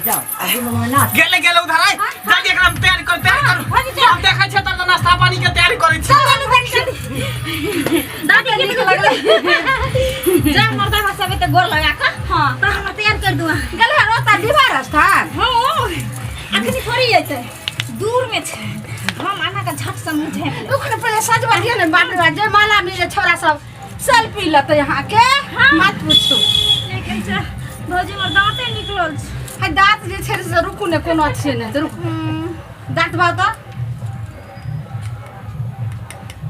गेले गेले उधर आइ जल्दी एकरा तैयारी कर हम देखै छ त नाश्ता पानी के तैयारी करै छी दादी के निकल लगले जा मर्दा सबे त गोर लगा का हां त हम तैयार कर दुआ गले रोता दीवार स्थान हां अखनी थोड़ी है दूर में छे हम आना का झट से मुझे ओखने पहले सजवा दियो ने बाटवा जे माला में छोरा सब सेल्फी लत यहां के मत पूछू लेकिन भौजी मोर दांते निकलल है दांत जे छे से रुकू ने कोनो अच्छे ने रुक दांत बात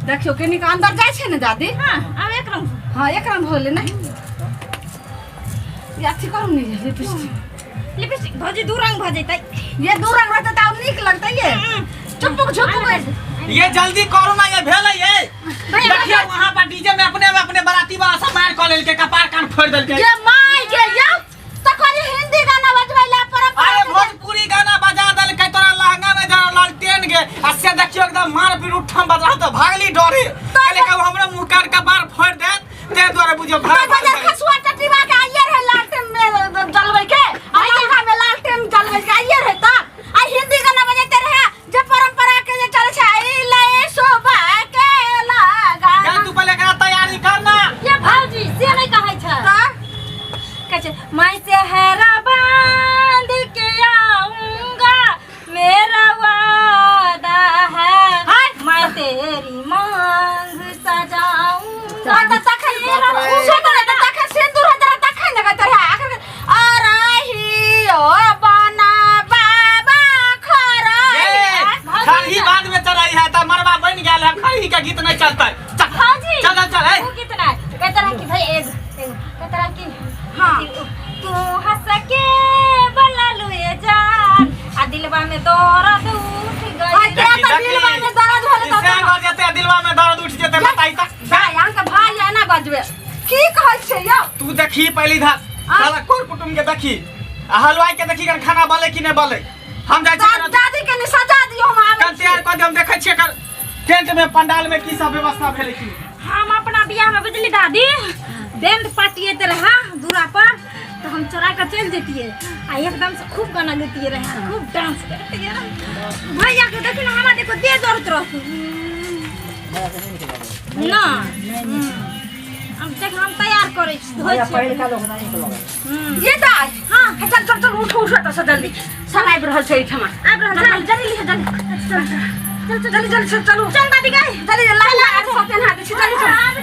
देखियो केनी के अंदर जाय छे ने दादी हां अब एकरम हां एकरम होले ना या ठीक करू नहीं लिपस्टिक भौजी दू रंग भ जैतै ये दू रंग रहते त नीक लगतै ये चुपक चुपक ये जल्दी करो ना ये भेलै ये देखिए वहां पर डीजे में अपने बराती वाला सब मार क लेल के कपार कान फोड़ देल के ये माई के या त करी हिंदी गाना बजवैला पर अरे भोजपुरी गाना बजा देल के तोरा लहंगा में जरा लालटेन के असे देखियो एकदम मार पीट उठम बजा त भागली डरे कहले के हमरा मुंह काट कपार फोड़ दे ते द्वारा बुझो भाग खसुआ टटीवा के आइए रहे लालटेन में जलबै के लहंगा में लालटेन जलबै के आइए रहे त आ हिंदी गाना बजाते रहे जे परंपरा के जे चले छै ले शोभा के लगा जा तू पहले एकरा तैयारी करना ये भौजी से नहीं कहै छ कहै मैं सेहरा बांध के आऊंगा मेरा वादा है मैं तेरी मांग सजाऊंगा त तखन मेरा खुशो त तखन सिंदूर त तखन लगा त आखिर अरही ओ बना बाबा खरा खरही बाद में चढ़ाई है त मरवा बन गेल है खरही का गीत नहीं चलता भौजी चल चल वो कितना कहता रहा कि भाई एक कहता रहा कि हां तू हंस के बला लुए जान आ दिलवा में दर्द उठ गई दिलवा में दर्द होले त इसे हो जाते दिलवा में दर्द उठ जाते बताई त भाई अंक भाई है ना बजवे की कहै छै यौ तू देखी पहली धार साला कोर कुटुम के देखी हलवाई के देखी कर खाना बले कि नहीं बले हम जाय छी दादी के ने सजा दियो हम आवे कल तैयार कर दे हम देखै छियै कर टेंट में पंडाल में की सब व्यवस्था भेलै की हम अपना बियाह में बुझली दादी बैंड पार्टी ते रहा दूरा पर तो हम चोरा कर चल देतिए आ एकदम से खूब गाना गाती रहे खूब डांस करती भैया के देखी ना हमारे देखो दे दौड़त रहती ना हम देख हम तैयार करे भैया पहले का लोग नहीं लोग ये दाई हां चल चल चल उठ उठ त जल्दी समय पर रहल छै ठमा अब रहल जल्दी जल्दी चल जल्दी जल्दी चलो चल दादी गई जल्दी लाइन आ सब हाथ से जल्दी चल